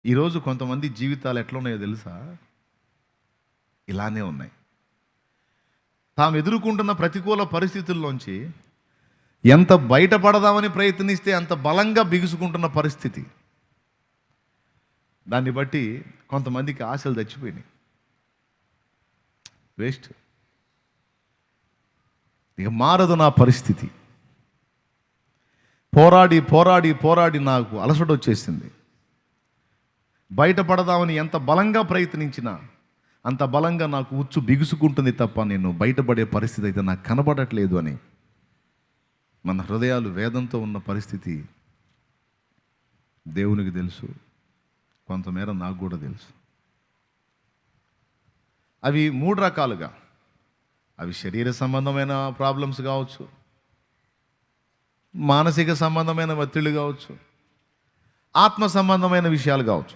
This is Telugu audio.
ఈరోజు కొంతమంది జీవితాలు ఎట్లా ఉన్నాయో తెలుసా? ఇలానే ఉన్నాయి. తాము ఎదుర్కొంటున్న ప్రతికూల పరిస్థితుల్లోంచి ఎంత బయటపడదామని ప్రయత్నిస్తే అంత బలంగా బిగుసుకుంటున్న పరిస్థితి. దాన్ని బట్టి కొంతమందికి ఆశలు చచ్చిపోయినాయి. వేస్ట్. ఇక మారదు నా పరిస్థితి. పోరాడి పోరాడి పోరాడి నాకు అలసట వచ్చేసింది. బయటపడదామని ఎంత బలంగా ప్రయత్నించినా అంత బలంగా నాకు ఉచ్చు బిగుసుకుంటుంది తప్ప నేను బయటపడే పరిస్థితి అయితే నాకు కనబడట్లేదు అని మన హృదయాలు వేదంతో ఉన్న పరిస్థితి దేవునికి తెలుసు, కొంతమేర నాకు కూడా తెలుసు. అవి 3 రకాలుగా, అవి శరీర సంబంధమైన ప్రాబ్లమ్స్ కావచ్చు, మానసిక సంబంధమైన ఒత్తిళ్ళు కావచ్చు, ఆత్మ సంబంధమైన విషయాలు కావచ్చు.